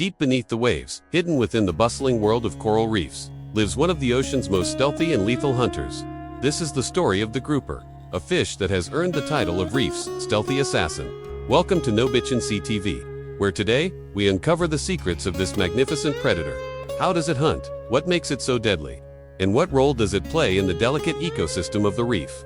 Deep beneath the waves, hidden within the bustling world of coral reefs, lives one of the ocean's most stealthy and lethal hunters. This is the story of the grouper, a fish that has earned the title of Reef's stealthy assassin. Welcome to Nobichun CTV, where today, we uncover the secrets of this magnificent predator. How does it hunt? What makes it so deadly? And what role does it play in the delicate ecosystem of the reef?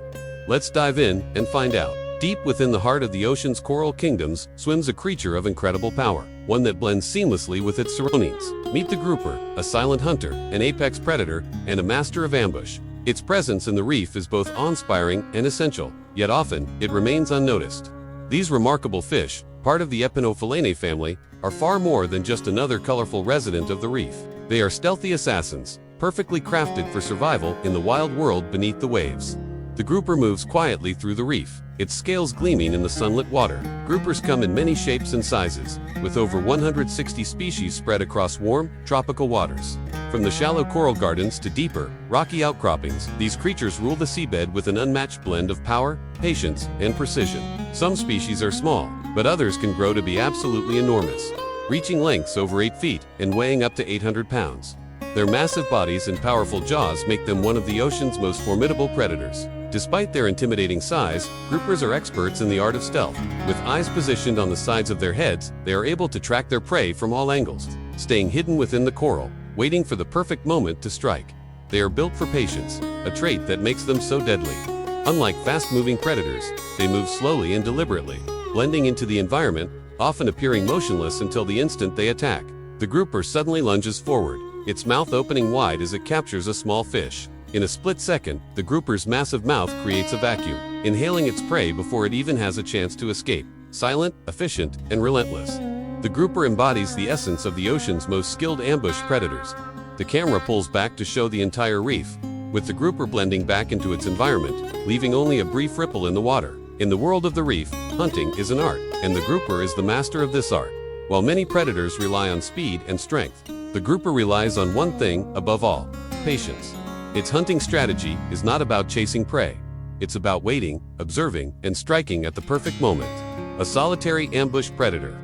Let's dive in and find out. Deep within the heart of the ocean's coral kingdoms swims a creature of incredible power, one that blends seamlessly with its surroundings. Meet the grouper, a silent hunter, an apex predator, and a master of ambush. Its presence in the reef is both awe-inspiring and essential, yet often, it remains unnoticed. These remarkable fish, part of the Epinophylaceae family, are far more than just another colorful resident of the reef. They are stealthy assassins, perfectly crafted for survival in the wild world beneath the waves. The grouper moves quietly through the reef, its scales gleaming in the sunlit water. Groupers come in many shapes and sizes, with over 160 species spread across warm, tropical waters. From the shallow coral gardens to deeper, rocky outcroppings, these creatures rule the seabed with an unmatched blend of power, patience, and precision. Some species are small, but others can grow to be absolutely enormous, reaching lengths over 8 feet and weighing up to 800 pounds. Their massive bodies and powerful jaws make them one of the ocean's most formidable predators. Despite their intimidating size, groupers are experts in the art of stealth. With eyes positioned on the sides of their heads, they are able to track their prey from all angles, staying hidden within the coral, waiting for the perfect moment to strike. They are built for patience, a trait that makes them so deadly. Unlike fast-moving predators, they move slowly and deliberately, blending into the environment, often appearing motionless until the instant they attack. The grouper suddenly lunges forward, its mouth opening wide as it captures a small fish. In a split second, the grouper's massive mouth creates a vacuum, inhaling its prey before it even has a chance to escape. Silent, efficient, and relentless, the grouper embodies the essence of the ocean's most skilled ambush predators. The camera pulls back to show the entire reef, with the grouper blending back into its environment, leaving only a brief ripple in the water. In the world of the reef, hunting is an art, and the grouper is the master of this art. While many predators rely on speed and strength, the grouper relies on one thing above all: patience. Its hunting strategy is not about chasing prey. It's about waiting, observing, and striking at the perfect moment. A solitary ambush predator.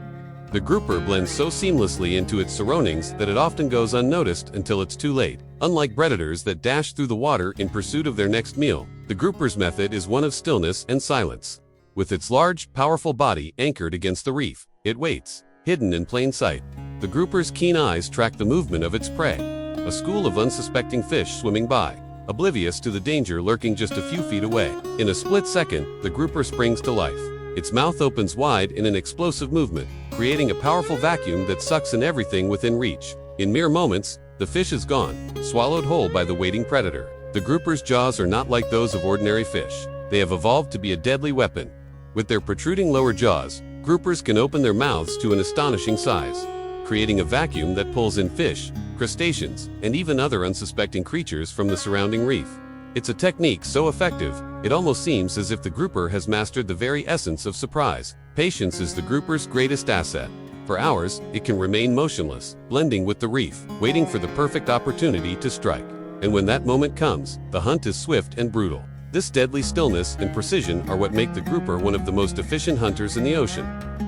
The grouper blends so seamlessly into its surroundings that it often goes unnoticed until it's too late. Unlike predators that dash through the water in pursuit of their next meal, the grouper's method is one of stillness and silence. With its large, powerful body anchored against the reef, it waits, hidden in plain sight. The grouper's keen eyes track the movement of its prey, a school of unsuspecting fish swimming by, oblivious to the danger lurking just a few feet away. In a split second, the grouper springs to life. Its mouth opens wide in an explosive movement, creating a powerful vacuum that sucks in everything within reach. In mere moments, the fish is gone, swallowed whole by the waiting predator. The grouper's jaws are not like those of ordinary fish. They have evolved to be a deadly weapon. With their protruding lower jaws, groupers can open their mouths to an astonishing size, creating a vacuum that pulls in fish, crustaceans, and even other unsuspecting creatures from the surrounding reef. It's a technique so effective, it almost seems as if the grouper has mastered the very essence of surprise. Patience is the grouper's greatest asset. For hours, it can remain motionless, blending with the reef, waiting for the perfect opportunity to strike. And when that moment comes, the hunt is swift and brutal. This deadly stillness and precision are what make the grouper one of the most efficient hunters in the ocean.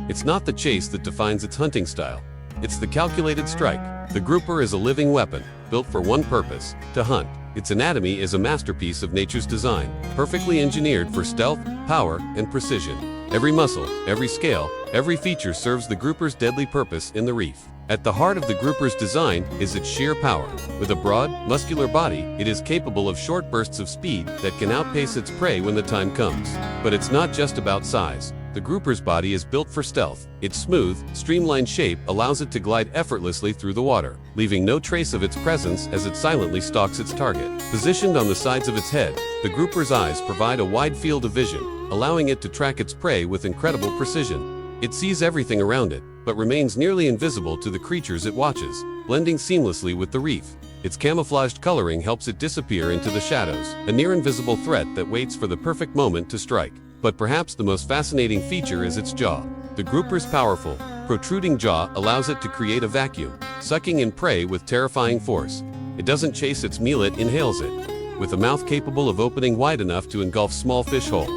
It's not the chase that defines its hunting style. It's the calculated strike. The grouper is a living weapon, built for one purpose: to hunt. Its anatomy is a masterpiece of nature's design, perfectly engineered for stealth, power, and precision. Every muscle, every scale, every feature serves the grouper's deadly purpose in the reef. At the heart of the grouper's design is its sheer power. With a broad, muscular body, it is capable of short bursts of speed that can outpace its prey when the time comes. But it's not just about size. The grouper's body is built for stealth. Its smooth, streamlined shape allows it to glide effortlessly through the water, leaving no trace of its presence as it silently stalks its target. Positioned on the sides of its head, the grouper's eyes provide a wide field of vision, allowing it to track its prey with incredible precision. It sees everything around it, but remains nearly invisible to the creatures it watches, blending seamlessly with the reef. Its camouflaged coloring helps it disappear into the shadows, a near-invisible threat that waits for the perfect moment to strike. But perhaps the most fascinating feature is its jaw. The grouper's powerful, protruding jaw allows it to create a vacuum, sucking in prey with terrifying force. It doesn't chase its meal, it inhales it. With a mouth capable of opening wide enough to engulf small fish whole,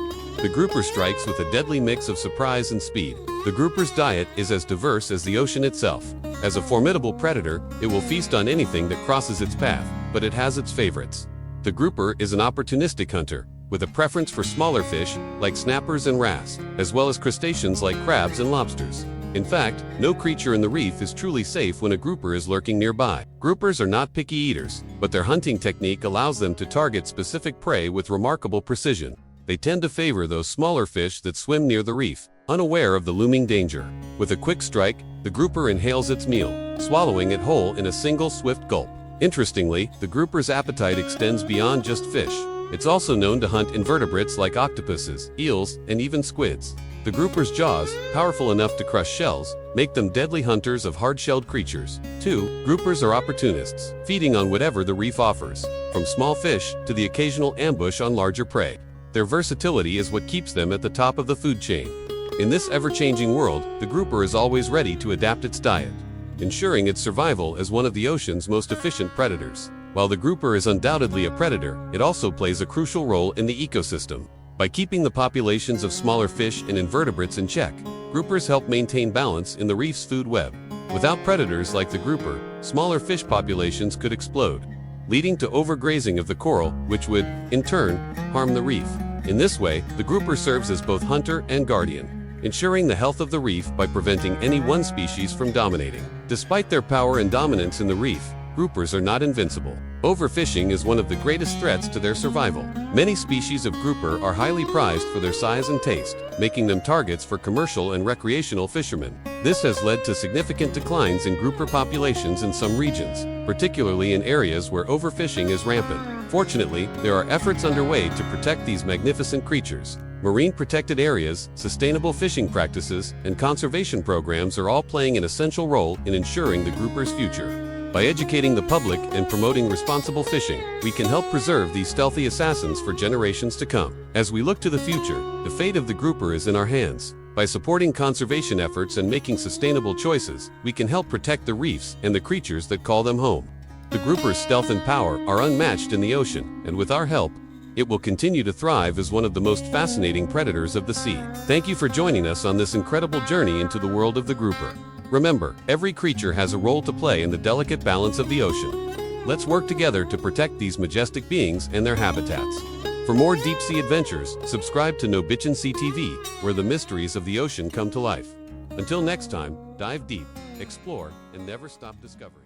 the grouper strikes with a deadly mix of surprise and speed. The grouper's diet is as diverse as the ocean itself. As a formidable predator, it will feast on anything that crosses its path, but it has its favorites. The grouper is an opportunistic hunter, with a preference for smaller fish like snappers and wrasse, as well as crustaceans like crabs and lobsters. In fact, no creature in the reef is truly safe when a grouper is lurking nearby. Groupers are not picky eaters, but their hunting technique allows them to target specific prey with remarkable precision. They tend to favor those smaller fish that swim near the reef, unaware of the looming danger. With a quick strike, the grouper inhales its meal, swallowing it whole in a single swift gulp. Interestingly, the grouper's appetite extends beyond just fish. It's also known to hunt invertebrates like octopuses, eels, and even squids. The grouper's jaws, powerful enough to crush shells, make them deadly hunters of hard-shelled creatures. 2. Groupers are opportunists, feeding on whatever the reef offers, from small fish to the occasional ambush on larger prey. Their versatility is what keeps them at the top of the food chain. In this ever-changing world, the grouper is always ready to adapt its diet, ensuring its survival as one of the ocean's most efficient predators. While the grouper is undoubtedly a predator, it also plays a crucial role in the ecosystem. By keeping the populations of smaller fish and invertebrates in check, groupers help maintain balance in the reef's food web. Without predators like the grouper, smaller fish populations could explode, leading to overgrazing of the coral, which would, in turn, harm the reef. In this way, the grouper serves as both hunter and guardian, ensuring the health of the reef by preventing any one species from dominating. Despite their power and dominance in the reef, groupers are not invincible. Overfishing is one of the greatest threats to their survival. Many species of grouper are highly prized for their size and taste, making them targets for commercial and recreational fishermen. This has led to significant declines in grouper populations in some regions, particularly in areas where overfishing is rampant. Fortunately, there are efforts underway to protect these magnificent creatures. Marine protected areas, sustainable fishing practices, and conservation programs are all playing an essential role in ensuring the grouper's future. By educating the public and promoting responsible fishing, we can help preserve these stealthy assassins for generations to come. As we look to the future, the fate of the grouper is in our hands. By supporting conservation efforts and making sustainable choices, we can help protect the reefs and the creatures that call them home. The grouper's stealth and power are unmatched in the ocean, and with our help, it will continue to thrive as one of the most fascinating predators of the sea. Thank you for joining us on this incredible journey into the world of the grouper. Remember, every creature has a role to play in the delicate balance of the ocean. Let's work together to protect these majestic beings and their habitats. For more deep-sea adventures, subscribe to Nobichun TV, where the mysteries of the ocean come to life. Until next time, dive deep, explore, and never stop discovering.